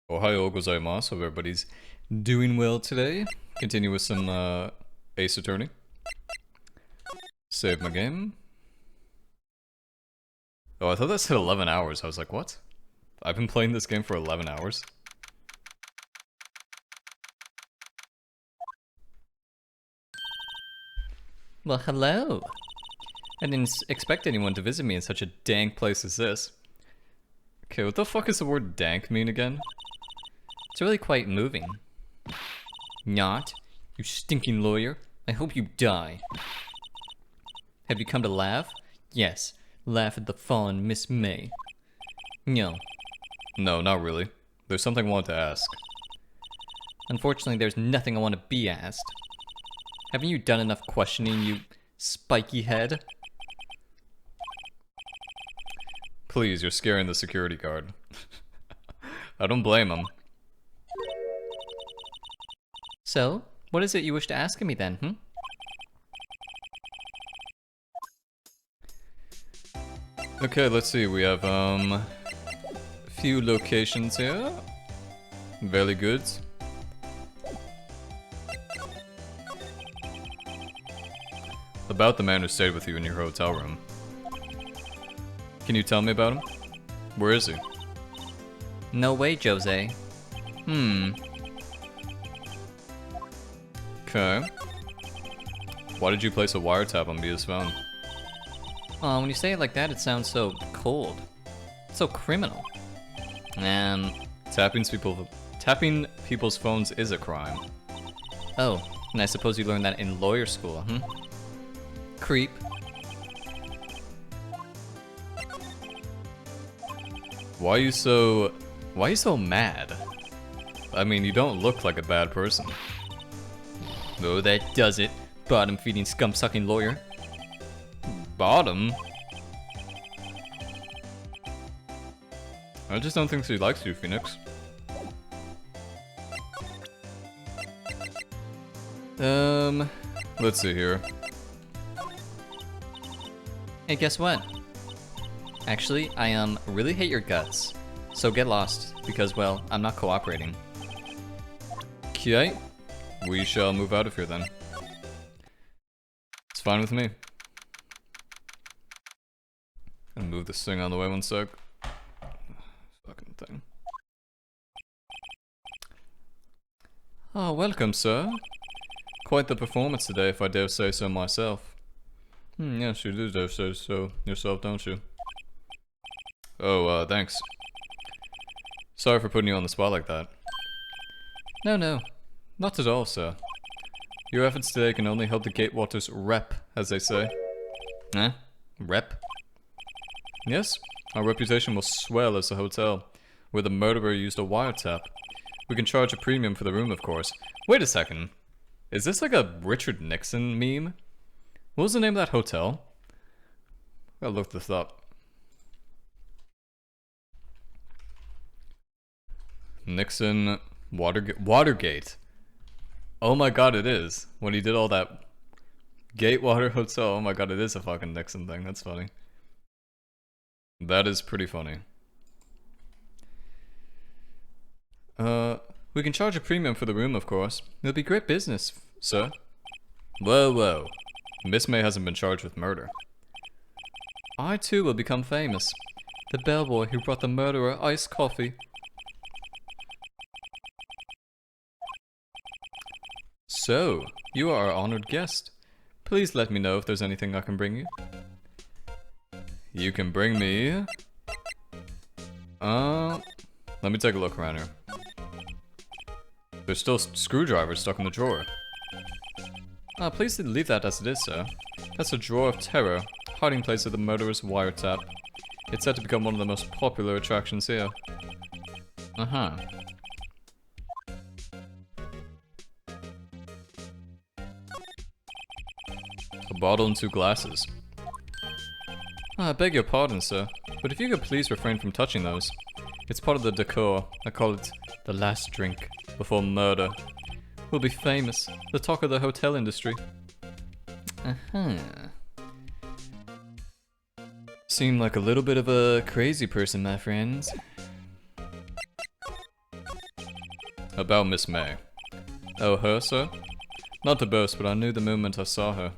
Ohio gozaimasu. Hope everybody's doing well today. Continue with some Ace Attorney. Save my game. Oh, I thought that said 11 hours. I was like, what? I've been playing this game for 11 hours? Well, hello. I didn't expect anyone to visit me in such a dank place as this. Okay, what the fuck does the word dank mean again? It's really quite moving. Not, you stinking lawyer. I hope you die. Have you come to laugh? Yes, laugh at the fallen Miss May. No. No, not really. There's something I want to ask. Unfortunately, there's nothing I want to be asked. Haven't you done enough questioning, you spiky head? Please, you're scaring the security guard. I don't blame him. So, what is it you wish to ask of me then, Okay, let's see, we have, a few locations here. Very good. About the man who stayed with you in your hotel room. Can you tell me about him? Where is he? No way, Jose. Okay. Why did you place a wiretap on Mia's phone? When you say it like that, it sounds so cold. So criminal. Tapping people's phones is a crime. Oh, and I suppose you learned that in lawyer school, Creep. Why are you so mad? I mean, you don't look like a bad person. Oh, that does it. Bottom-feeding, scum-sucking lawyer. Bottom? I just don't think she likes you, Phoenix. Let's see here. Hey, guess what? Actually, I really hate your guts. So get lost, because, well, I'm not cooperating. Okay, we shall move out of here then. It's fine with me. Gonna move this thing on the way one sec. Fucking thing. Oh, welcome, sir. Quite the performance today, if I dare say so myself. Yes, you do dare say so yourself, don't you? Oh, thanks. Sorry for putting you on the spot like that. No, not at all, sir. Your efforts today can only help the Gatewaters rep, as they say. Eh? Rep? Yes, our reputation will swell as a hotel, where the murderer used a wiretap. We can charge a premium for the room, of course. Wait a second. Is this like a Richard Nixon meme? What was the name of that hotel? I'll look this up. Nixon, Watergate. Oh my god, it is. When he did all that Gatewater Hotel, oh my god, it is a fucking Nixon thing. That's funny. That is pretty funny. We can charge a premium for the room, of course. It'll be great business, sir. Whoa. Miss May hasn't been charged with murder. I too will become famous. The bellboy who brought the murderer iced coffee. So, you are our honored guest. Please let me know if there's anything I can bring you. You can bring me... Let me take a look around here. There's still screwdrivers stuck in the drawer. Please leave that as it is, sir. That's a drawer of terror, hiding place of the murderer's wiretap. It's said to become one of the most popular attractions here. A bottle and 2 glasses. I beg your pardon, sir, but if you could please refrain from touching those. It's part of the decor. I call it the last drink before murder. We'll be famous, the talk of the hotel industry. Seem like a little bit of a crazy person, my friends. About Miss May. Oh, her, sir? Not to boast, but I knew the moment I saw her.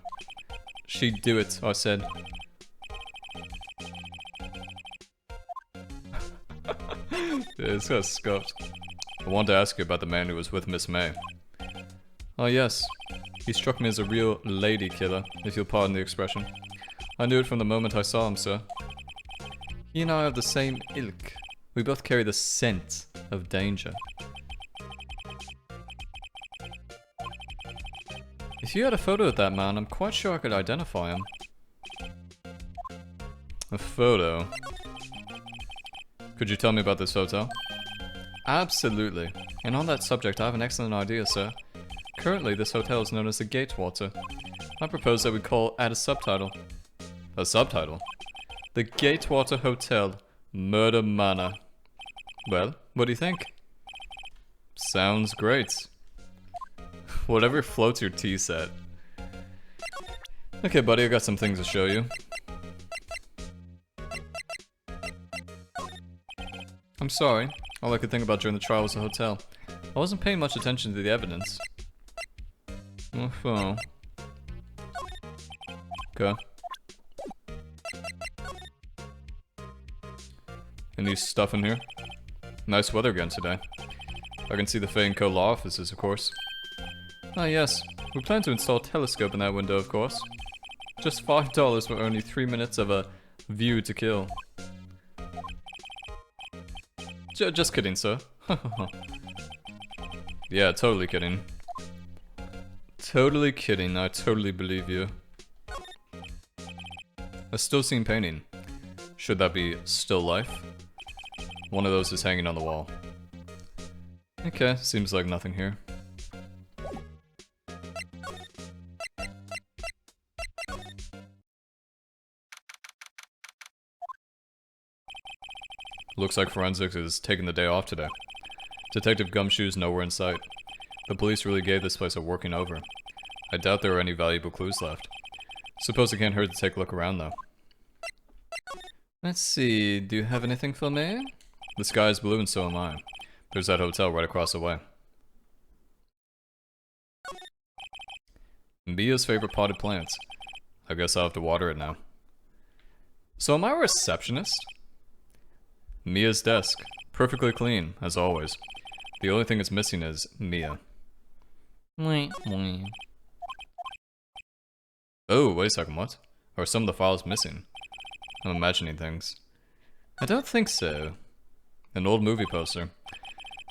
She'd do it, I said. It's kind of scuffed. I wanted to ask you about the man who was with Miss May. Oh yes, he struck me as a real lady killer, if you'll pardon the expression. I knew it from the moment I saw him, sir. He and I are the same ilk. We both carry the scent of danger. If you had a photo of that man, I'm quite sure I could identify him. A photo? Could you tell me about this hotel? Absolutely. And on that subject, I have an excellent idea, sir. Currently, this hotel is known as the Gatewater. I propose that we add a subtitle. A subtitle? The Gatewater Hotel, Murder Manor. Well, what do you think? Sounds great. Whatever floats your tea set. Okay, buddy, I got some things to show you. I'm sorry. All I could think about during the trial was the hotel. I wasn't paying much attention to the evidence. Oh. Okay. Any stuff in here? Nice weather again today. I can see the Fey & Co. law offices, of course. Ah yes, we plan to install a telescope in that window, of course. Just $5 for only 3 minutes of a view to kill. Just kidding, sir. Yeah, totally kidding. Totally kidding, I totally believe you. A still scene painting. Should that be still life? One of those is hanging on the wall. Okay, seems like nothing here. Looks like forensics is taking the day off today. Detective Gumshoe's nowhere in sight. The police really gave this place a working over. I doubt there are any valuable clues left. Suppose it can't hurt to take a look around though. Let's see, do you have anything for me? The sky is blue and so am I. There's that hotel right across the way. Mia's favorite potted plants. I guess I'll have to water it now. So am I a receptionist? Mia's desk. Perfectly clean, as always. The only thing that's missing is Mia. Oh, wait a second, what? Are some of the files missing? I'm imagining things. I don't think so. An old movie poster.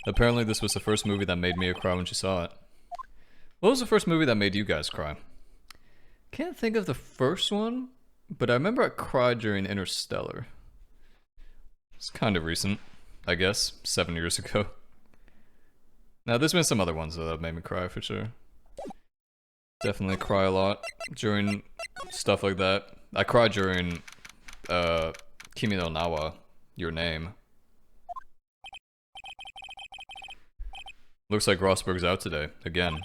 Apparently this was the first movie that made Mia cry when she saw it. What was the first movie that made you guys cry? Can't think of the first one, but I remember I cried during Interstellar. It's kind of recent, I guess, 7 years ago. Now there's been some other ones though that made me cry for sure. Definitely cry a lot during stuff like that. I cried during Kimi no Nawa, Your Name. Looks like Rosberg's out today, again.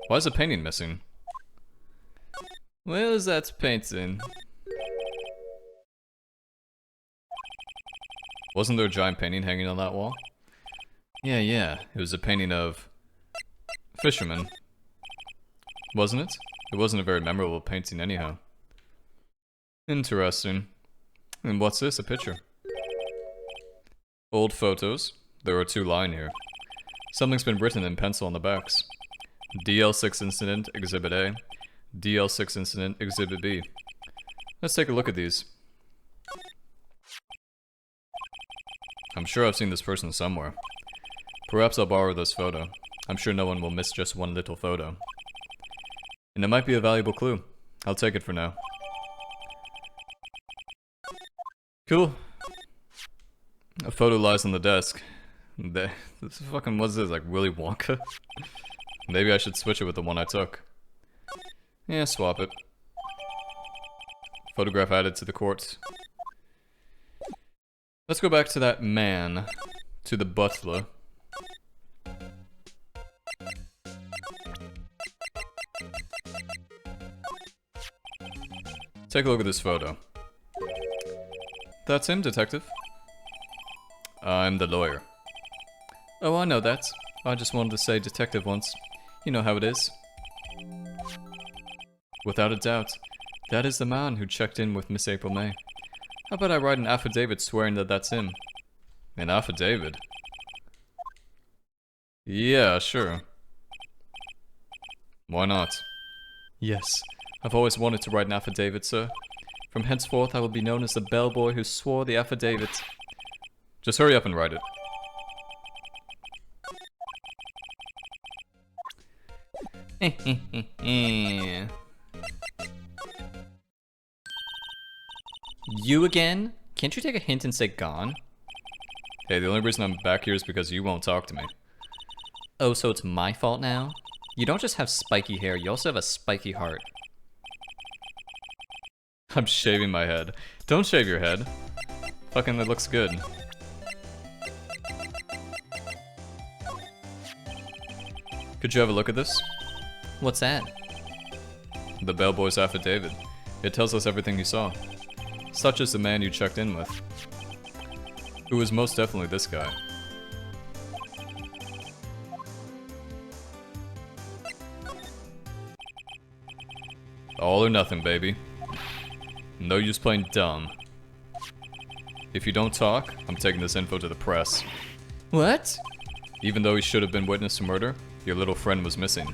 Why is the painting missing? Where is that painting? Wasn't there a giant painting hanging on that wall? Yeah. It was a painting of fishermen. Wasn't it? It wasn't a very memorable painting anyhow. Interesting. And what's this? A picture. Old photos. There are 2 lying here. Something's been written in pencil on the backs. DL6 Incident Exhibit A. DL6 Incident Exhibit B. Let's take a look at these. I'm sure I've seen this person somewhere. Perhaps I'll borrow this photo. I'm sure no one will miss just one little photo. And it might be a valuable clue. I'll take it for now. Cool. A photo lies on the desk. This fucking, what's this, like Willy Wonka? Maybe I should switch it with the one I took. Yeah, swap it. Photograph added to the court. Let's go back to that man. To the butler. Take a look at this photo. That's him, detective. I'm the lawyer. Oh, I know that. I just wanted to say detective once. You know how it is. Without a doubt, that is the man who checked in with Miss April May. How about I write an affidavit swearing that that's him? An affidavit? Yeah, sure. Why not? Yes, I've always wanted to write an affidavit, sir. From henceforth, I will be known as the bellboy who swore the affidavit. Just hurry up and write it. You again? Can't you take a hint and say gone? Hey, the only reason I'm back here is because you won't talk to me. Oh, so it's my fault now? You don't just have spiky hair, you also have a spiky heart. I'm shaving my head. Don't shave your head. Fucking, it looks good. Could you have a look at this? What's that? The bellboy's affidavit. It tells us everything you saw. Such as the man you checked in with. Who was most definitely this guy. All or nothing, baby. No use playing dumb. If you don't talk, I'm taking this info to the press. What? Even though he should have been witness to murder, your little friend was missing.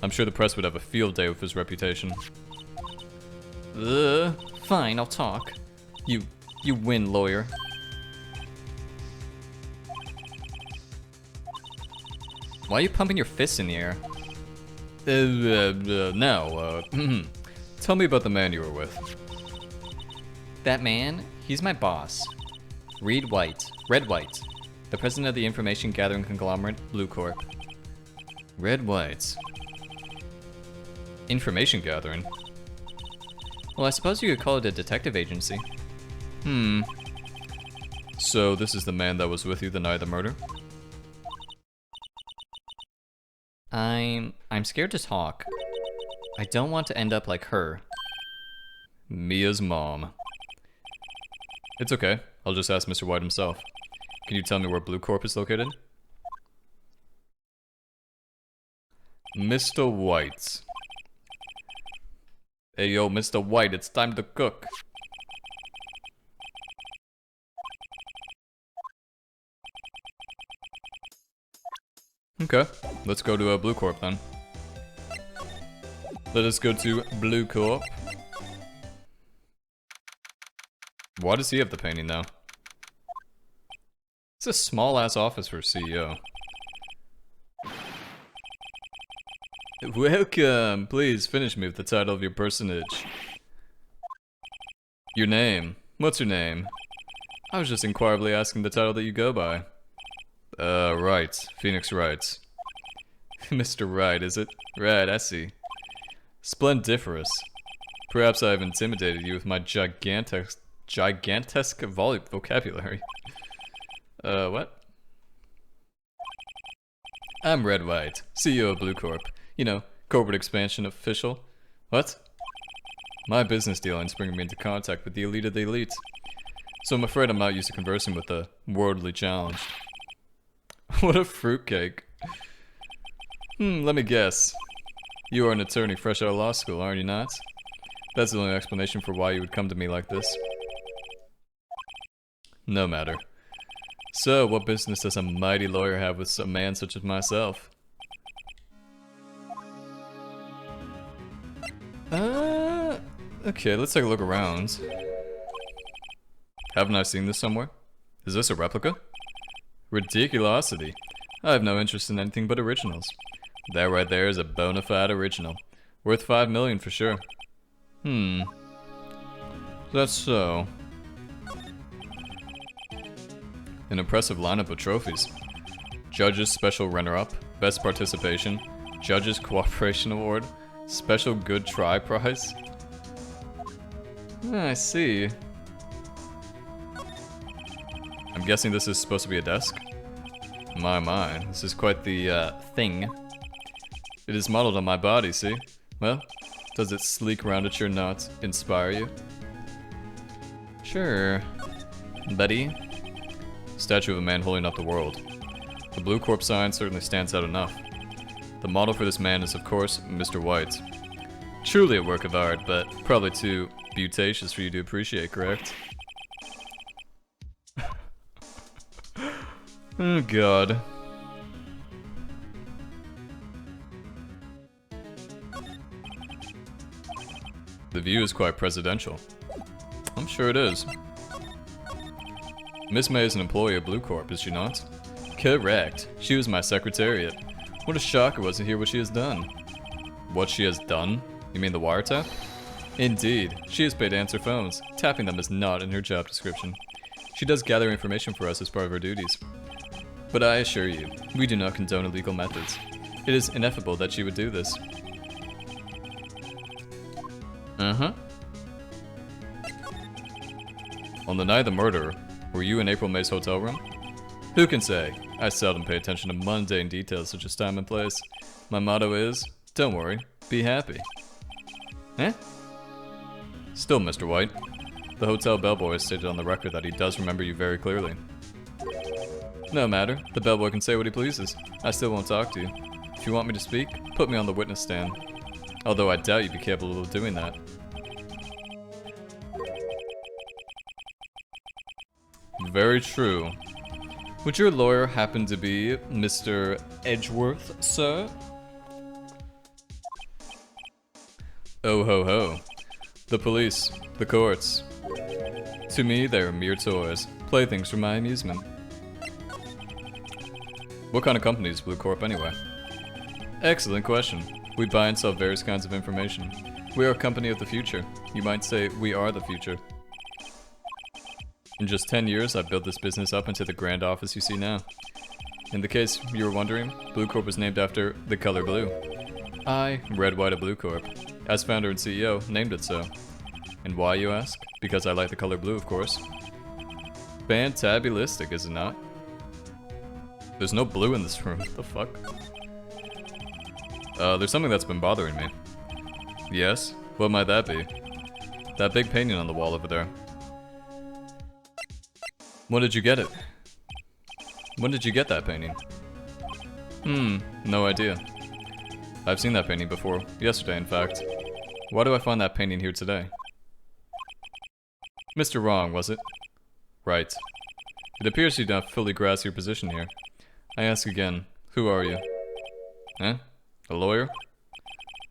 I'm sure the press would have a field day with his reputation. Fine, I'll talk. You win, lawyer. Why are you pumping your fists in the air? Now, tell me about the man you were with. That man? He's my boss. Red White. The president of the information gathering conglomerate, Blue Corp. Red White. Information gathering? Well, I suppose you could call it a detective agency. So this is the man that was with you the night of the murder? I'm scared to talk. I don't want to end up like her. Mia's mom. It's okay. I'll just ask Mr. White himself. Can you tell me where Blue Corp is located? Mr. White. Hey yo, Mr. White, it's time to cook. Okay, let's go to Blue Corp then. Let us go to Blue Corp. Why does he have the painting now? It's a small ass office for a CEO. Welcome! Please finish me with the title of your personage. Your name. What's your name? I was just inquirably asking the title that you go by. Right. Phoenix Wright. Mr. Wright, is it? Right, I see. Splendiferous. Perhaps I have intimidated you with my gigantesque vocabulary. What? I'm Red White, CEO of Blue Corp. You know, corporate expansion official. What? My business dealings bring me into contact with the elite of the elite. So I'm afraid I'm not used to conversing with the worldly challenged. What a fruitcake. Let me guess. You are an attorney fresh out of law school, aren't you not? That's the only explanation for why you would come to me like this. No matter. So, what business does a mighty lawyer have with a man such as myself? Okay, let's take a look around. Haven't I seen this somewhere? Is this a replica? Ridiculosity. I have no interest in anything but originals. That right there is a bona fide original. Worth $5 million for sure. That's so. An impressive lineup of trophies. Judges Special Runner-Up, Best Participation, Judges Cooperation Award, Special Good Try Prize. I see. I'm guessing this is supposed to be a desk? My, this is quite the, thing. It is modeled on my body, see? Well, does its sleek roundature not inspire you? Sure. Buddy? Statue of a man holding up the world. The blue corp sign certainly stands out enough. The model for this man is, of course, Mr. White. Truly a work of art, but probably too beautacious for you to appreciate, correct? Oh god. The view is quite presidential. I'm sure it is. Miss May is an employee of Blue Corp, is she not? Correct. She was my secretariat. What a shock it was to hear what she has done. What she has done? You mean the wiretap? Indeed. She is paid to answer phones. Tapping them is not in her job description. She does gather information for us as part of her duties. But I assure you, we do not condone illegal methods. It is ineffable that she would do this. Uh-huh. On the night of the murder, were you in April May's hotel room? Who can say? I seldom pay attention to mundane details such as time and place. My motto is, don't worry, be happy. Eh? Still, Mr. White. The hotel bellboy has stated on the record that he does remember you very clearly. No matter, the bellboy can say what he pleases. I still won't talk to you. If you want me to speak, put me on the witness stand. Although I doubt you'd be capable of doing that. Very true. Would your lawyer happen to be Mr. Edgeworth, sir? Oh ho ho. The police, the courts. To me, they are mere toys, playthings for my amusement. What kind of company is Blue Corp anyway? Excellent question. We buy and sell various kinds of information. We are a company of the future. You might say we are the future. In just 10 years, I've built this business up into the grand office you see now. In the case you were wondering, Blue Corp was named after the color blue. I, Red, White, and Blue Corp, as founder and CEO, named it so. And why, you ask? Because I like the color blue, of course. Fantabulistic, is it not? There's no blue in this room. What the fuck? There's something that's been bothering me. Yes? What might that be? That big painting on the wall over there. When did you get it? When did you get that painting? No idea. I've seen that painting before. Yesterday, in fact. Why do I find that painting here today? Mr. Wrong, was it? Right. It appears you do not fully grasp your position here. I ask again, who are you? Eh? A lawyer?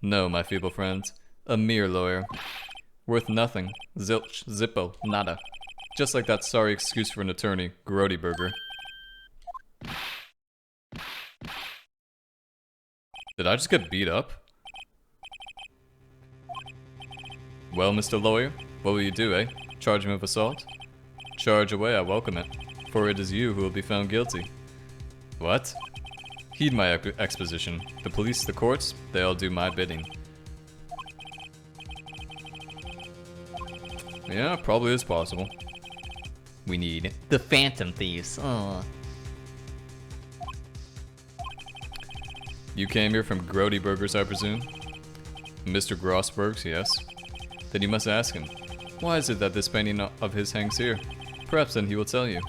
No, my feeble friends. A mere lawyer. Worth nothing. Zilch, zippo, nada. Just like that sorry excuse for an attorney, Grody Burger. Did I just get beat up? Well, Mr. Lawyer, what will you do, eh? Charge him with assault? Charge away, I welcome it. For it is you who will be found guilty. What? Heed my exposition. The police, the courts, they all do my bidding. Yeah, probably is possible. We need the Phantom Thieves. Oh. You came here from Grody Burgers, I presume? Mr. Grossberg's, yes. Then you must ask him. Why is it that this painting of his hangs here? Perhaps then he will tell you.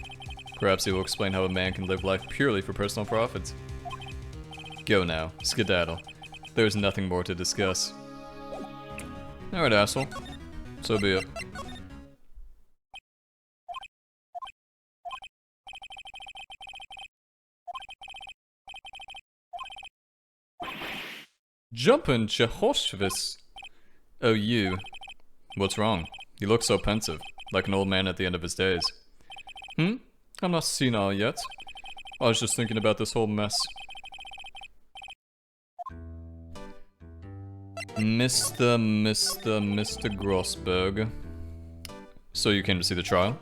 Perhaps he will explain how a man can live life purely for personal profit. Go now, skedaddle. There is nothing more to discuss. Alright, asshole. So be it. Jumpin' Chehoshvis. Oh, you. What's wrong? You look so pensive, like an old man at the end of his days. I'm not senile yet. I was just thinking about this whole mess. Mr. Grossberg. So you came to see the trial?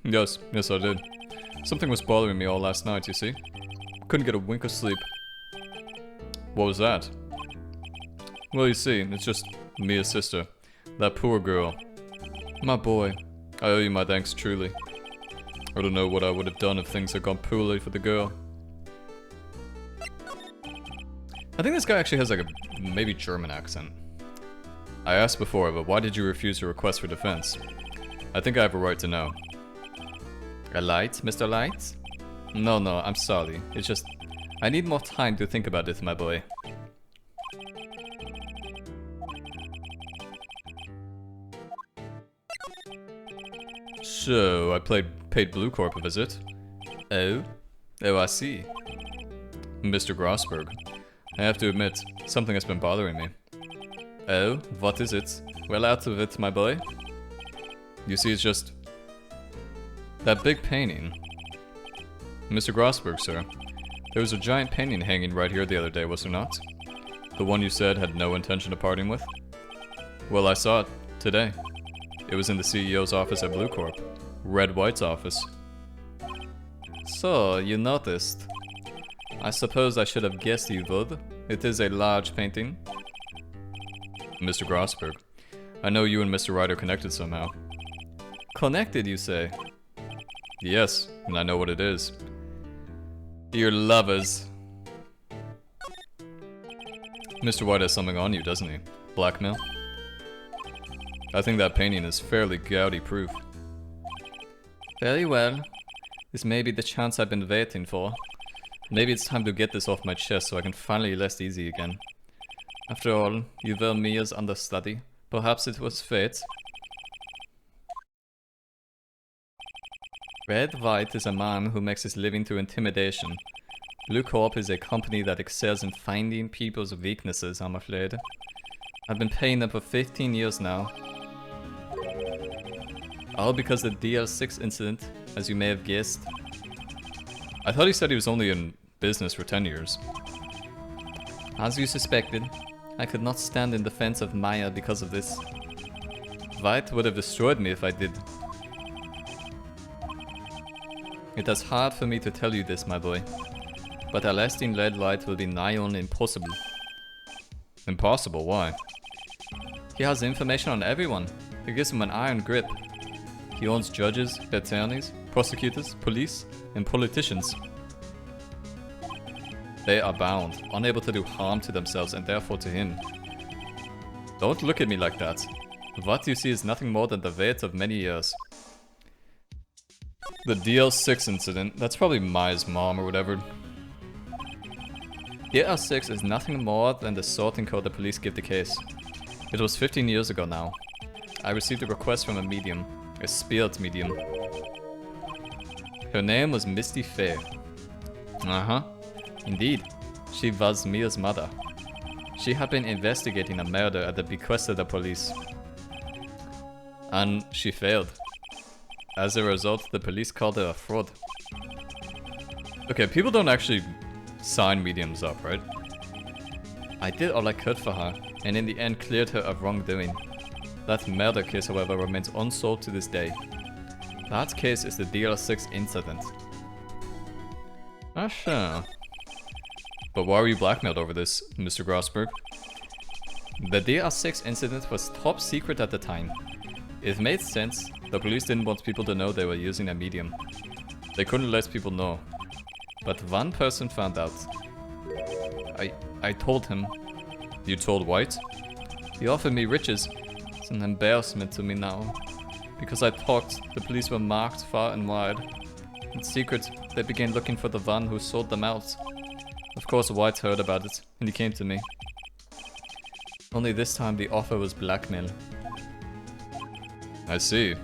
Yes I did. Something was bothering me all last night, you see. Couldn't get a wink of sleep. What was that? Well, you see, it's just Mia's sister. That poor girl. My boy. I owe you my thanks truly. I don't know what I would have done if things had gone poorly for the girl. I think this guy actually has like a maybe German accent. I asked before, but why did you refuse a request for defense? I think I have a right to know. A light, Mr. Light? No, I'm sorry. It's just... I need more time to think about it, my boy. So, I paid Blue Corp a visit. Oh? Oh, I see. Mr. Grossberg. I have to admit, something has been bothering me. Oh? What is it? Well, out of it, my boy. You see, it's just... that big painting. Mr. Grossberg, sir. There was a giant painting hanging right here the other day, was there not? The one you said had no intention of parting with? Well, I saw it today. It was in the CEO's office at Blue Corp. Red White's office. So, you noticed. I suppose I should have guessed you would. It is a large painting. Mr. Grossberg, I know you and Mr. Wright are connected somehow. Connected, you say? Yes, and I know what it is. You're lovers. Mr. White has something on you, doesn't he? Blackmail? I think that painting is fairly gaudy proof. Very well. This may be the chance I've been waiting for. Maybe it's time to get this off my chest so I can finally rest easy again. After all, you were Mia's understudy. Perhaps it was fate. Red White is a man who makes his living through intimidation. Blue Corp is a company that excels in finding people's weaknesses, I'm afraid. I've been paying them for 15 years now. All because of the DL6 incident, as you may have guessed. I thought he said he was only in business for 10 years. As you suspected, I could not stand in defense of Maya because of this. White would have destroyed me if I did. It is hard for me to tell you this, my boy, but arresting Red White will be nigh on impossible. Impossible? Why? He has information on everyone. It gives him an iron grip. He owns judges, attorneys, prosecutors, police, and politicians. They are bound, unable to do harm to themselves and therefore to him. Don't look at me like that. What you see is nothing more than the weight of many years. The DL6 incident, that's probably Maya's mom or whatever. DL6 is nothing more than the sorting code the police give the case. It was 15 years ago now. I received a request from a medium, a spirit medium. Her name was Misty Fey. Uh-huh. Indeed, she was Mia's mother. She had been investigating a murder at the bequest of the police. And she failed. As a result, the police called her a fraud. Okay, people don't actually sign mediums up, right? I did all I could for her, and in the end cleared her of wrongdoing. That murder case, however, remains unsolved to this day. That case is the DL6 incident. Ah, sure. But why were you blackmailed over this, Mr. Grossberg? The DL6 incident was top secret at the time. It made sense. The police didn't want people to know they were using a medium. They couldn't let people know. But one person found out. I told him. You told White? He offered me riches. It's an embarrassment to me now. Because I talked, the police were marked far and wide. In secret, they began looking for the one who sold them out. Of course, White heard about it, and he came to me. Only this time the offer was blackmail. I see.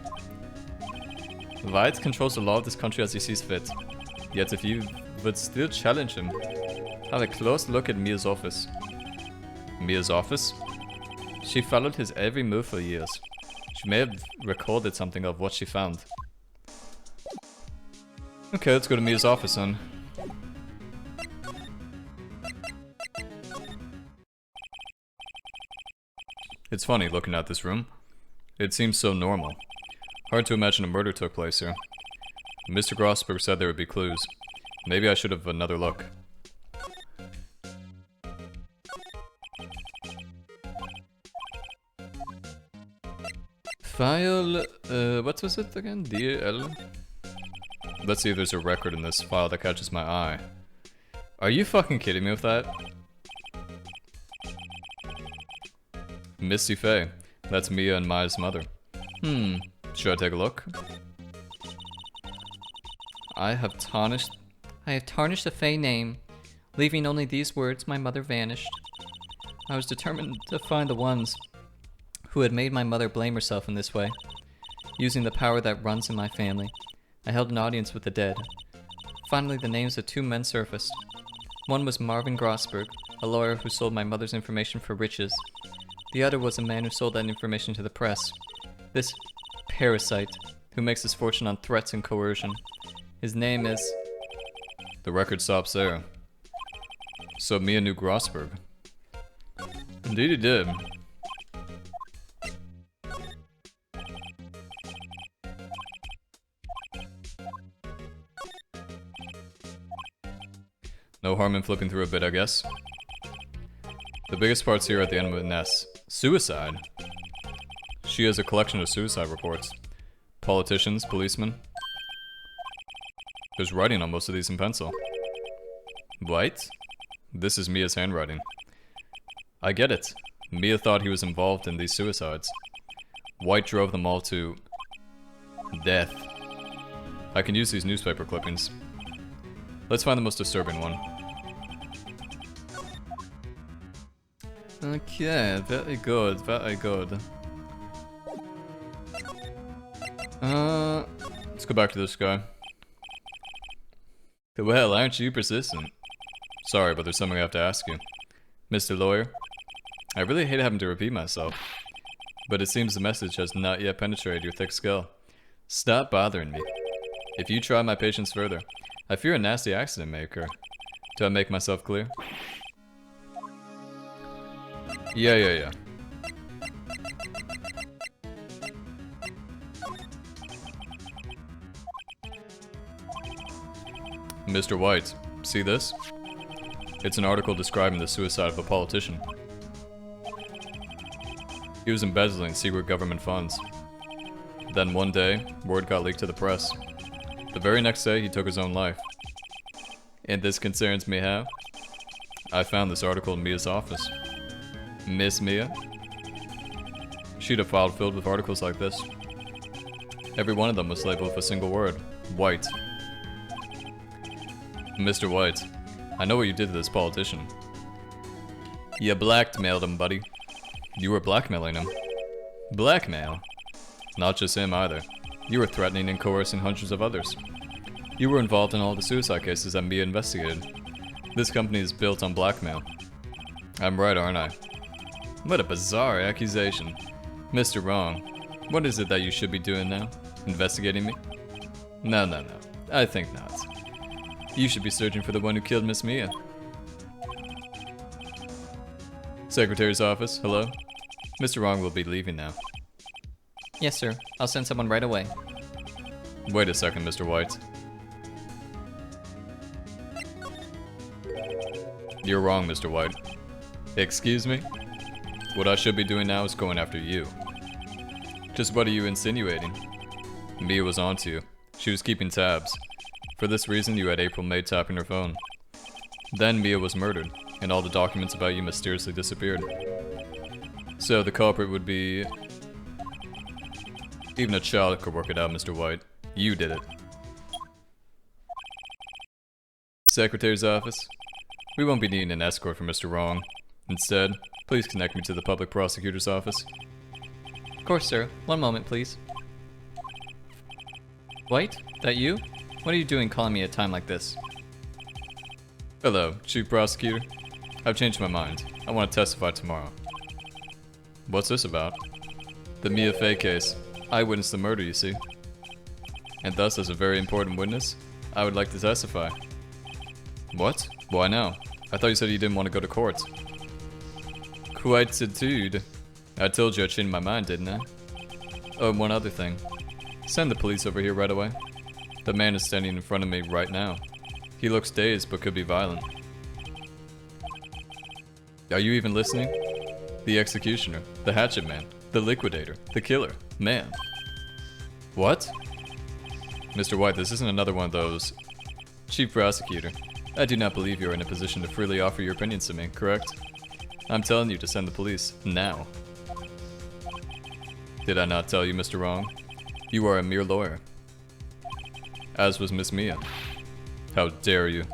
White controls the law of this country as he sees fit. Yet if you would still challenge him, have a close look at Mia's office. Mia's office? She followed his every move for years. She may have recorded something of what she found. Okay, let's go to Mia's office then. It's funny looking at this room. It seems so normal. Hard to imagine a murder took place here. Mr. Grossberg said there would be clues. Maybe I should have another look. File... what was it again? DL? Let's see if there's a record in this file that catches my eye. Are you fucking kidding me with that? Misty Fey. That's Mia and Maya's mother. Should I take a look? I have tarnished I have tarnished the Fey name. Leaving only these words, my mother vanished. I was determined to find the ones who had made my mother blame herself in this way. Using the power that runs in my family, I held an audience with the dead. Finally, the names of 2 men surfaced. One was Marvin Grossberg, a lawyer who sold my mother's information for riches. The other was a man who sold that information to the press. This parasite, who makes his fortune on threats and coercion. His name is... The record stops there. So Mia knew Grossberg. Indeed he did. No harm in flipping through a bit, I guess. The biggest parts here at the end with Ness. Suicide? She has a collection of suicide reports. Politicians, policemen. There's writing on most of these in pencil. White? This is Mia's handwriting. I get it. Mia thought he was involved in these suicides. White drove them all to... death. I can use these newspaper clippings. Let's find the most disturbing one. Okay, very good, very good. Let's go back to this guy. Well, aren't you persistent? Sorry, but there's something I have to ask you. Mr. Lawyer, I really hate having to repeat myself, but it seems the message has not yet penetrated your thick skull. Stop bothering me. If you try my patience further, I fear a nasty accident may occur. Do I make myself clear? Yeah. Mr. White, see this? It's an article describing the suicide of a politician. He was embezzling secret government funds. Then one day, word got leaked to the press. The very next day, he took his own life. And this concerns me how? I found this article in Mia's office. Miss Mia? She'd a file filled with articles like this. Every one of them was labeled with a single word. White. Mr. White, I know what you did to this politician. You blackmailed him, buddy. You were blackmailing him. Blackmail? Not just him either. You were threatening and coercing hundreds of others. You were involved in all the suicide cases that Mia investigated. This company is built on blackmail. I'm right, aren't I? What a bizarre accusation. Mr. Wrong, what is it that you should be doing now? Investigating me? No. I think not. You should be searching for the one who killed Miss Mia. Secretary's office, hello? Mr. Wrong will be leaving now. Yes, sir. I'll send someone right away. Wait a second, Mr. White. You're wrong, Mr. White. Excuse me? What I should be doing now is going after you. Just what are you insinuating? Mia was onto you. She was keeping tabs. For this reason, you had April May tapping her phone. Then Mia was murdered, and all the documents about you mysteriously disappeared. So the culprit would be... Even a child could work it out, Mr. White. You did it. Secretary's office. We won't be needing an escort for Mr. Wrong. Instead, please connect me to the public prosecutor's office. Of course, sir. One moment, please. White? That you? What are you doing calling me at a time like this? Hello, Chief Prosecutor. I've changed my mind. I want to testify tomorrow. What's this about? The Mia Fey case. I witnessed the murder, you see. And thus, as a very important witness, I would like to testify. What? Why now? I thought you said you didn't want to go to court. Quite the dude. I told you I changed my mind, didn't I? Oh, and one other thing. Send the police over here right away. The man is standing in front of me right now. He looks dazed, but could be violent. Are you even listening? The executioner, the hatchet man, the liquidator, the killer, man. What? Mr. White, this isn't another one of those. Chief Prosecutor, I do not believe you are in a position to freely offer your opinions to me, correct? I'm telling you to send the police, now. Did I not tell you, Mr. Wrong? You are a mere lawyer. As was Miss Mia. How dare you?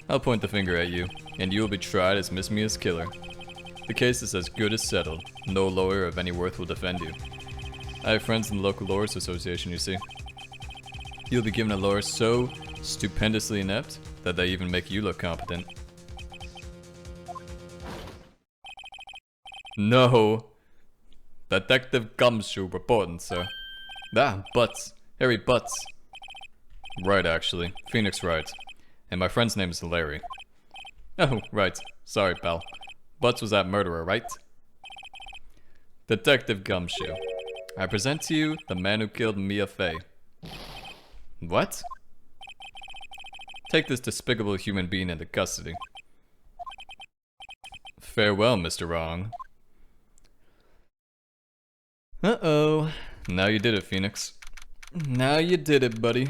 I'll point the finger at you, and you will be tried as Miss Mia's killer. The case is as good as settled. No lawyer of any worth will defend you. I have friends in the local lawyers association, you see. You'll be given a lawyer so stupendously inept that they even make you look competent. No! Detective Gumshoe reporting, sir. Ah, Butts. Harry Butts. Right, actually. Phoenix Wright. And my friend's name is Larry. Oh, right. Sorry, pal. Butts was that murderer, right? Detective Gumshoe. I present to you the man who killed Mia Fey. What? Take this despicable human being into custody. Farewell, Mr. Wrong. Uh-oh. Now you did it, Phoenix. Now you did it, buddy.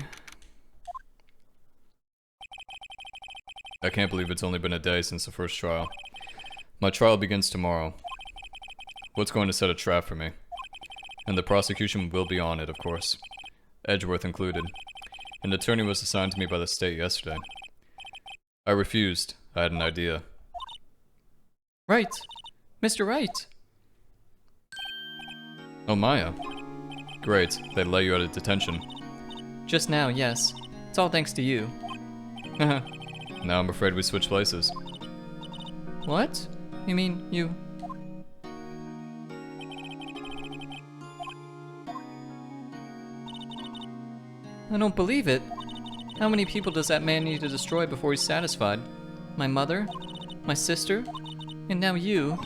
I can't believe it's only been a day since the first trial. My trial begins tomorrow. What's going to set a trap for me? And the prosecution will be on it, of course. Edgeworth included. An attorney was assigned to me by the state yesterday. I refused. I had an idea. Right. Mr. Wright. Oh, Maya. Great. They let you out of detention. Just now, yes. It's all thanks to you. Now I'm afraid we switch places. What? You mean, you... I don't believe it. How many people does that man need to destroy before he's satisfied? My mother? My sister? And now you?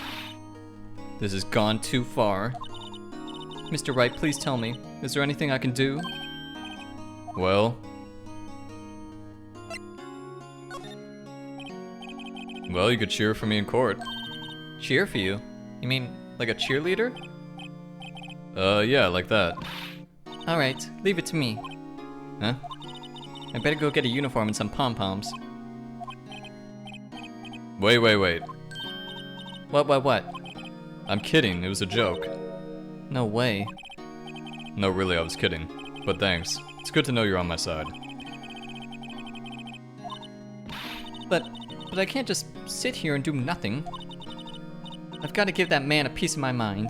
This has gone too far. Mr. Wright, please tell me. Is there anything I can do? Well, you could cheer for me in court. Cheer for you? You mean, like a cheerleader? Yeah, like that. Alright, leave it to me. Huh? I better go get a uniform and some pom-poms. Wait. What? I'm kidding, it was a joke. No way. No, really, I was kidding. But thanks. It's good to know you're on my side. But I can't just sit here and do nothing. I've got to give that man a piece of my mind.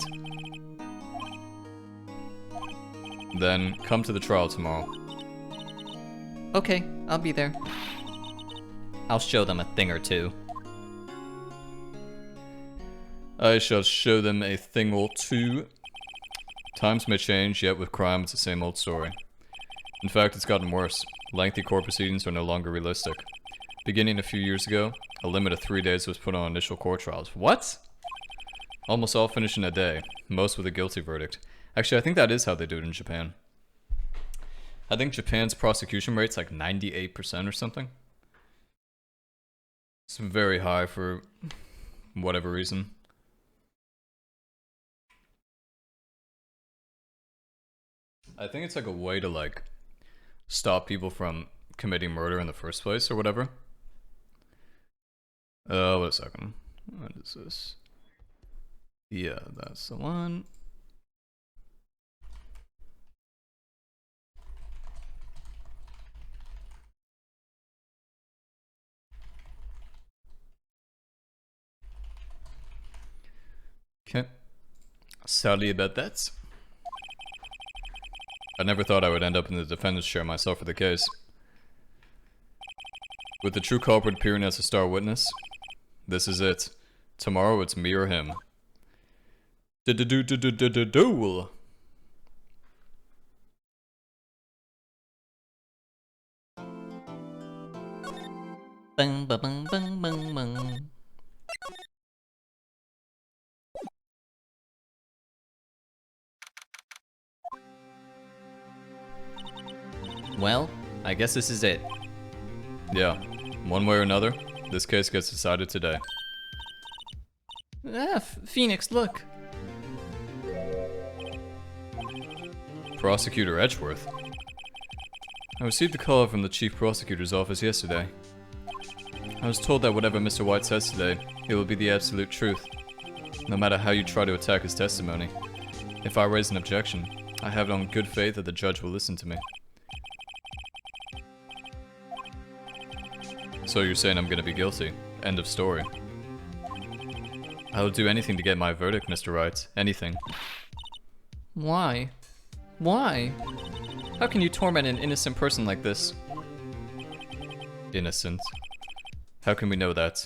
Then, come to the trial tomorrow. Okay, I'll be there. I'll show them a thing or two. I shall show them a thing or two. Times may change, yet with crime it's the same old story. In fact, it's gotten worse. Lengthy court proceedings are no longer realistic. Beginning a few years ago, a limit of 3 days was put on initial court trials. What? Almost all finish in a day, most with a guilty verdict. Actually, I think that is how they do it in Japan. I think Japan's prosecution rate's like 98% or something. It's very high for whatever reason. I think it's like a way to like stop people from committing murder in the first place or whatever. Wait a second. What is this? Yeah, that's the one. Okay. Sorry about that. I never thought I would end up in the defendant's chair myself for the case. With the true culprit appearing as a star witness, this is it. Tomorrow it's me or him. Duel. Bang, ba, bang, bang, bang, bang. Well, I guess this is it. Yeah, one way or another, this case gets decided today. Ah, Phoenix, look. Prosecutor Edgeworth. I received a call from the chief prosecutor's office yesterday. I was told that whatever Mr. White says today, it will be the absolute truth, no matter how you try to attack his testimony. If I raise an objection, I have it on good faith that the judge will listen to me. So you're saying I'm gonna be guilty. End of story. I will do anything to get my verdict, Mr. Wright. Anything. Why? Why? How can you torment an innocent person like this? Innocent. How can we know that?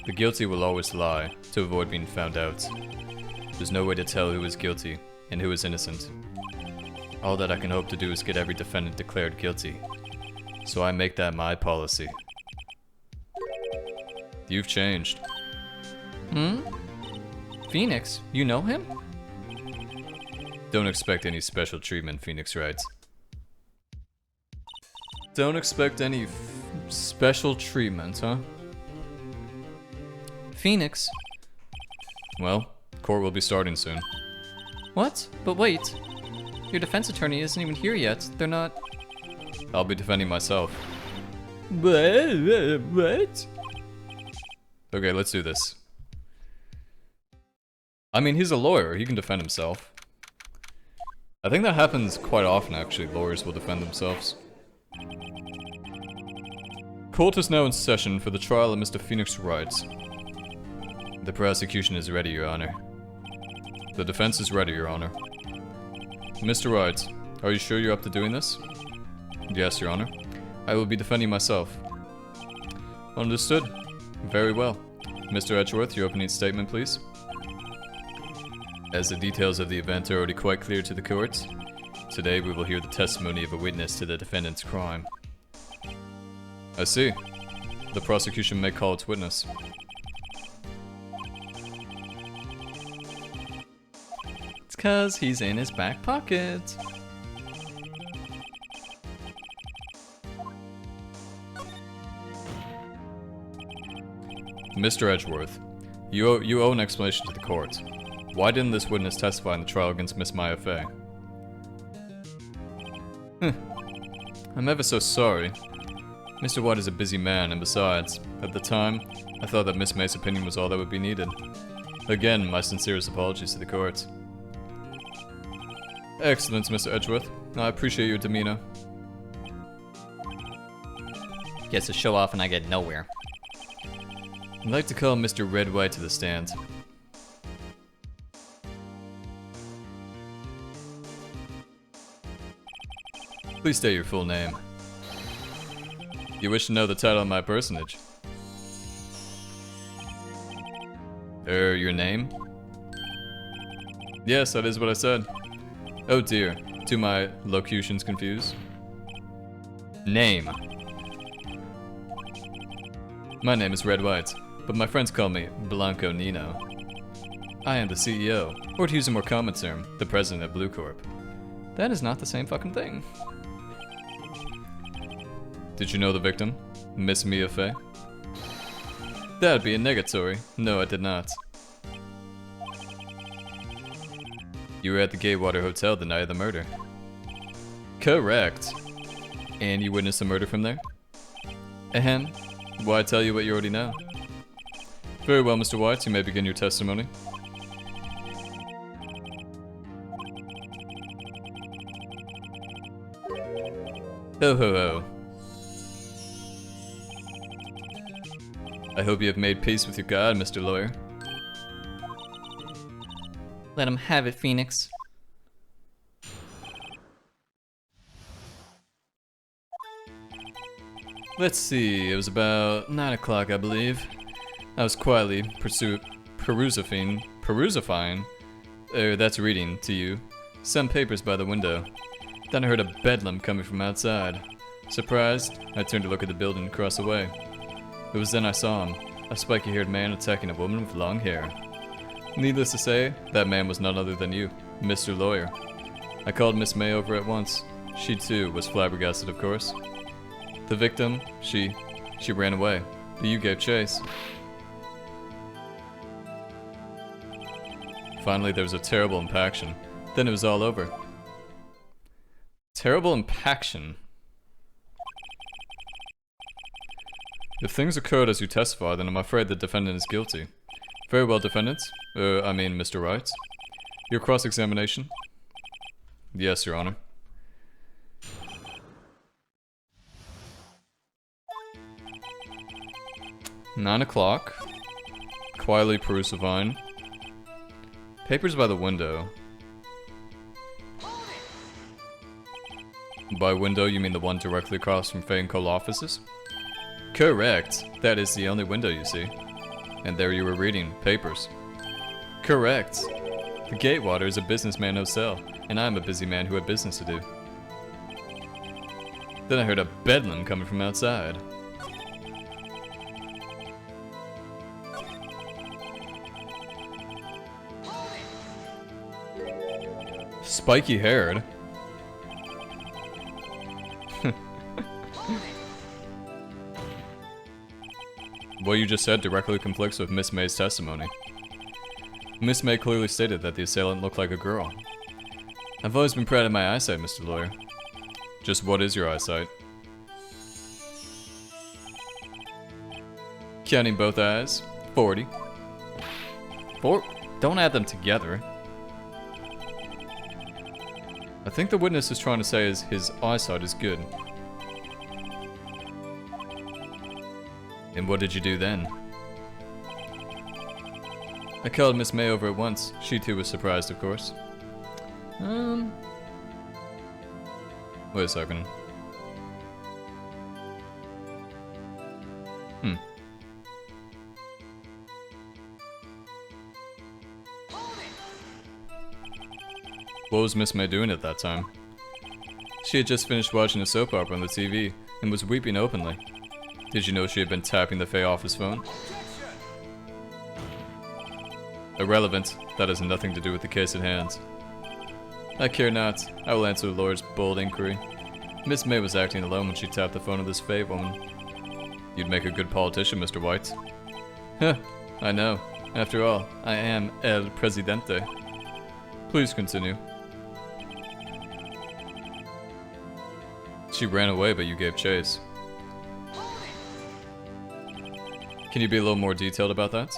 The guilty will always lie, to avoid being found out. There's no way to tell who is guilty, and who is innocent. All that I can hope to do is get every defendant declared guilty. So I make that my policy. You've changed. Phoenix, you know him? Don't expect any special treatment, Phoenix Wright. Don't expect any special treatment, huh? Phoenix? Well, court will be starting soon. What? But wait. Your defense attorney isn't even here yet. They're not... I'll be defending myself. What? Okay, let's do this. I mean, he's a lawyer. He can defend himself. I think that happens quite often, actually. Lawyers will defend themselves. Court is now in session for the trial of Mr. Phoenix Wright. The prosecution is ready, Your Honor. The defense is ready, Your Honor. Mr. Wright, are you sure you're up to doing this? Yes, Your Honor. I will be defending myself. Understood. Very well. Mr. Edgeworth, your opening statement, please. As the details of the event are already quite clear to the court, today we will hear the testimony of a witness to the defendant's crime. I see. The prosecution may call its witness. It's 'cause he's in his back pocket. Mr. Edgeworth, you owe an explanation to the court. Why didn't this witness testify in the trial against Miss Mia Fey? I'm ever so sorry. Mr. White is a busy man, and besides, at the time, I thought that Miss May's opinion was all that would be needed. Again, my sincerest apologies to the court. Excellent, Mr. Edgeworth. I appreciate your demeanor. Gets to show off and I get nowhere. I'd like to call Mr. Red White to the stand. Please state your full name. You wish to know the title of my personage? Your name? Yes, that is what I said. Oh dear, do my locutions confuse? Name. My name is Red White, but my friends call me Blanco Nino. I am the CEO, or to use a more common term, the president of Blue Corp. That is not the same fucking thing. Did you know the victim, Miss Mia Fey? That'd be a negatory. No, I did not. You were at the Gatewaters Hotel the night of the murder. Correct. And you witnessed the murder from there? Ahem. Why tell you what you already know? Very well, Mr. White, you may begin your testimony. Ho ho ho. I hope you have made peace with your God, Mr. Lawyer. Let him have it, Phoenix. Let's see, it was about 9 o'clock, I believe. I was quietly perusifying, that's reading to you, some papers by the window. Then I heard a bedlam coming from outside. Surprised, I turned to look at the building across the way. It was then I saw him, a spiky-haired man attacking a woman with long hair. Needless to say, that man was none other than you, Mr. Lawyer. I called Miss May over at once. She too was flabbergasted, of course. The victim, she ran away, but you gave chase. Finally, there was a terrible impaction. Then it was all over. Terrible impaction. If things occurred as you testify, then I'm afraid the defendant is guilty. Very well, defendant. Mr. Wright. Your cross-examination? Yes, Your Honor. 9 o'clock. Quietly Perusivine. Papers by the window. By window, you mean the one directly across from Fey and Cole offices? Correct. That is the only window you see. And there you were reading papers. Correct. The Gatewater is a businessman no-sell, and I'm a busy man who had business to do. Then I heard a bedlam coming from outside. Spiky-haired? What you just said directly conflicts with Miss May's testimony. Miss May clearly stated that the assailant looked like a girl. I've always been proud of my eyesight, Mr. Lawyer. Just what is your eyesight? Counting both eyes, 40. Don't add them together. I think the witness is trying to say is his eyesight is good. And what did you do then? I called Miss May over at once. She too was surprised, of course. Wait a second. What was Miss May doing at that time? She had just finished watching a soap opera on the TV and was weeping openly. Did you know she had been tapping the Fey office phone? Irrelevant. That has nothing to do with the case at hand. I care not. I will answer the lawyer's bold inquiry. Miss May was acting alone when she tapped the phone of this Fey woman. You'd make a good politician, Mr. White. Huh, I know. After all, I am El Presidente. Please continue. She ran away, but you gave chase. Can you be a little more detailed about that?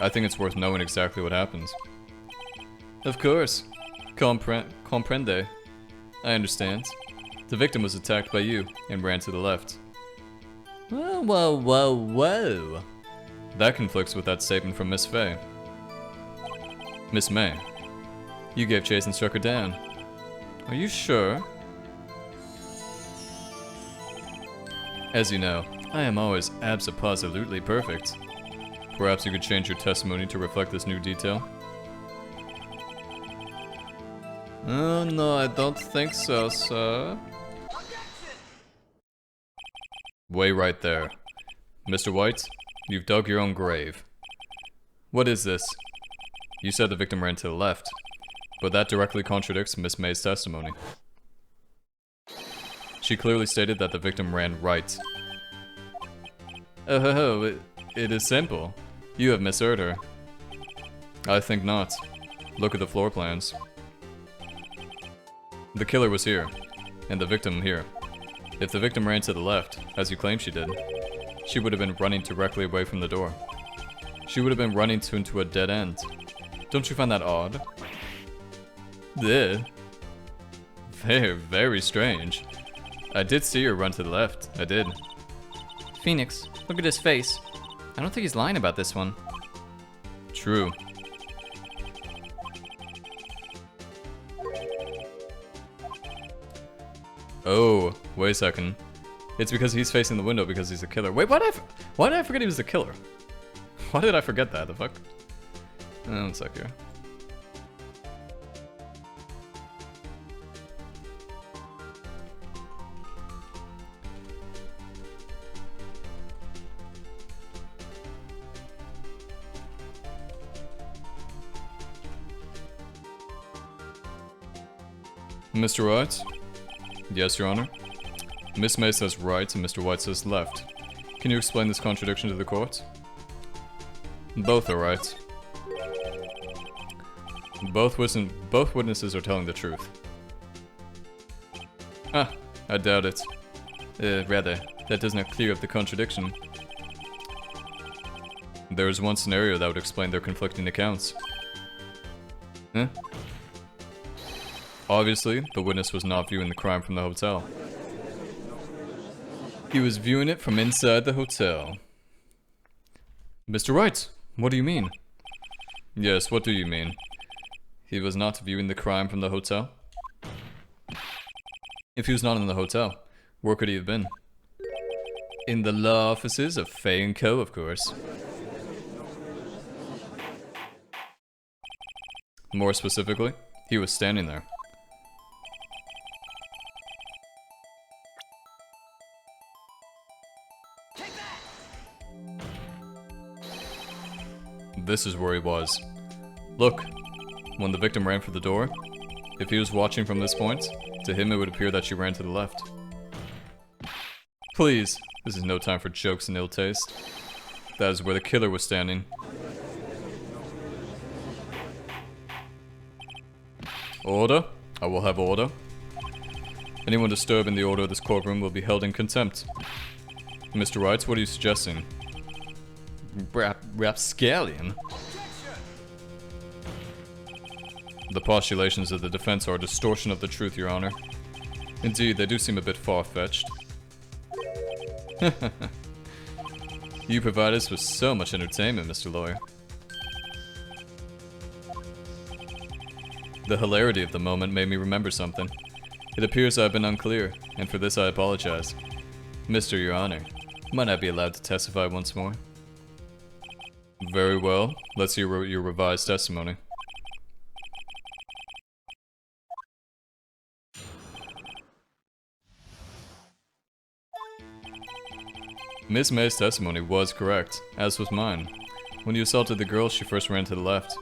I think it's worth knowing exactly what happens. Of course. Comprende. I understand. The victim was attacked by you and ran to the left. Whoa, whoa, whoa, whoa. That conflicts with that statement from Miss Fey. Miss May. You gave chase and struck her down. Are you sure? As you know, I am always abso-positively perfect. Perhaps you could change your testimony to reflect this new detail? Oh no, I don't think so, sir. Way right there. Mr. White, you've dug your own grave. What is this? You said the victim ran to the left, but that directly contradicts Miss May's testimony. She clearly stated that the victim ran right. Oh, it is simple. You have misheard her. I think not. Look at the floor plans. The killer was here, and the victim here. If the victim ran to the left, as you claim she did, she would have been running directly away from the door. She would have been running into a dead end. Don't you find that odd? Very, very strange. I did see her run to the left. I did. Phoenix, look at his face. I don't think he's lying about this one. True. Oh, wait a second. It's because he's facing the window because he's a killer. Wait, why did I forget he was the killer? Why did I forget that? The fuck? One sec here. Mr. Wright? Yes, Your Honor. Miss May says right and Mr. White says left. Can you explain this contradiction to the court? Both are right. Both witnesses are telling the truth. Ah, I doubt it. Rather, that does not clear up the contradiction. There is one scenario that would explain their conflicting accounts. Huh? Obviously, the witness was not viewing the crime from the hotel. He was viewing it from inside the hotel. Mr. Wright, what do you mean? Yes, what do you mean? He was not viewing the crime from the hotel? If he was not in the hotel, where could he have been? In the law offices of Fey & Co., of course. More specifically, he was standing there. This is where he was. Look, when the victim ran for the door, if he was watching from this point, to him it would appear that she ran to the left. Please, this is no time for jokes and ill taste. That is where the killer was standing. Order? I will have order. Anyone disturbing the order of this courtroom will be held in contempt. Mr. Wright, what are you suggesting? Rapscallion? The postulations of the defense are a distortion of the truth, Your Honor. Indeed, they do seem a bit far-fetched. You provide us with so much entertainment, Mr. Lawyer. The hilarity of the moment made me remember something. It appears I have been unclear, and for this I apologize. Mr. Your Honor, might I be allowed to testify once more? Very well. Let's hear your revised testimony. Miss May's testimony was correct, as was mine. When you assaulted the girl, she first ran to the left.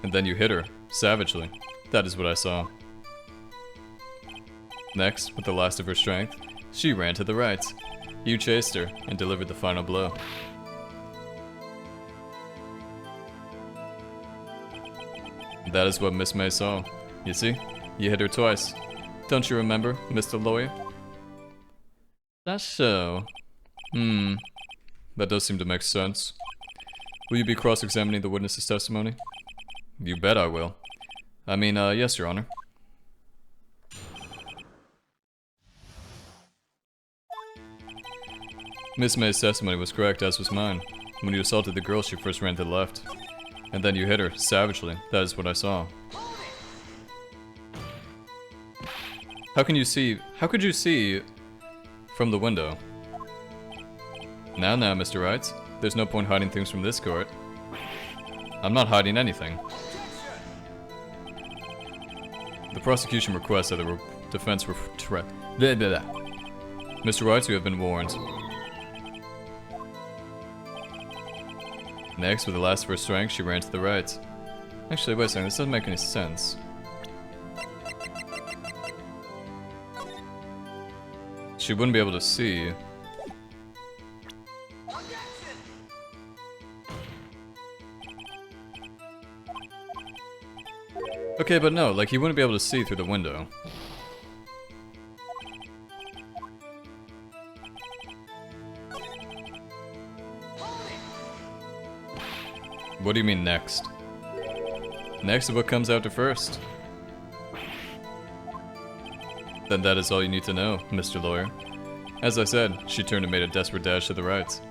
And then you hit her, savagely. That is what I saw. Next, with the last of her strength, she ran to the right. You chased her, and delivered the final blow. That is what Miss May saw. You see? You hit her twice. Don't you remember, Mr. Lawyer? That's so. That does seem to make sense. Will you be cross-examining the witness's testimony? You bet I will. I mean, yes, Your Honor. Miss May's testimony was correct, as was mine. When you assaulted the girl, she first ran to the left. And then you hit her, savagely. That is what I saw. How could you see from the window? Now, Mr. Wright. There's no point hiding things from this court. I'm not hiding anything. The prosecution requests that the defense Mr. Wright, you have been warned. Next, with the last of her strength, she ran to the right. Actually, wait a second, this doesn't make any sense. She wouldn't be able to see. Okay, but no, like, he wouldn't be able to see through the window. What do you mean next? Next is what comes after first. Then that is all you need to know, Mr. Lawyer. As I said, she turned and made a desperate dash to the right.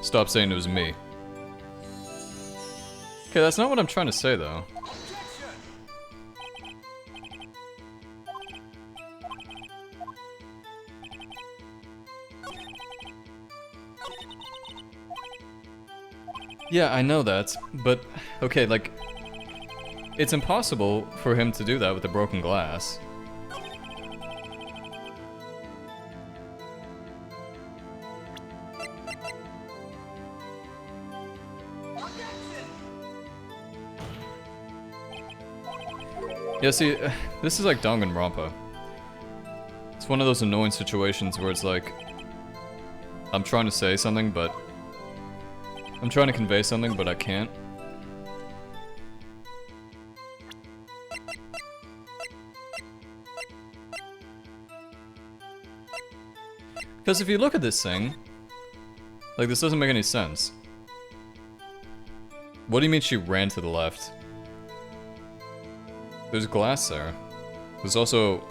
Stop saying it was me. Okay, that's not what I'm trying to say, though. Yeah, I know that, but, okay, like, it's impossible for him to do that with a broken glass. Yeah, see, this is like Danganronpa. It's one of those annoying situations where it's like, I'm trying to say something, but I'm trying to convey something, but I can't. Because if you look at this thing, like, this doesn't make any sense. What do you mean she ran to the left? There's glass there. There's also...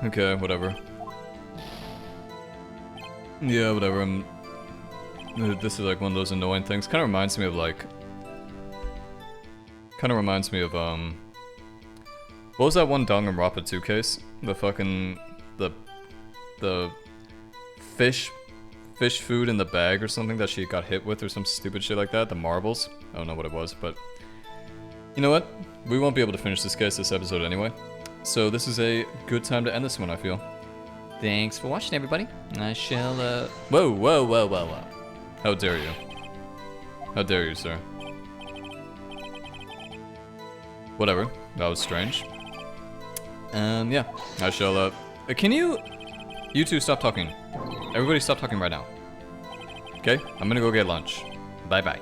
okay, whatever. Yeah, whatever. This is like one of those annoying things. Kind of reminds me of like... what was that one Danganronpa 2 case? The fucking... The fish food in the bag or something that she got hit with or some stupid shit like that. The marbles. I don't know what it was, but... You know what? We won't be able to finish this case this episode anyway. So this is a good time to end this one, I feel. Thanks for watching, everybody. I shall, Whoa. How dare you? How dare you, sir? Whatever. That was strange. Yeah. I shall, can you two stop talking? Everybody stop talking right now. Okay? I'm gonna go get lunch. Bye-bye.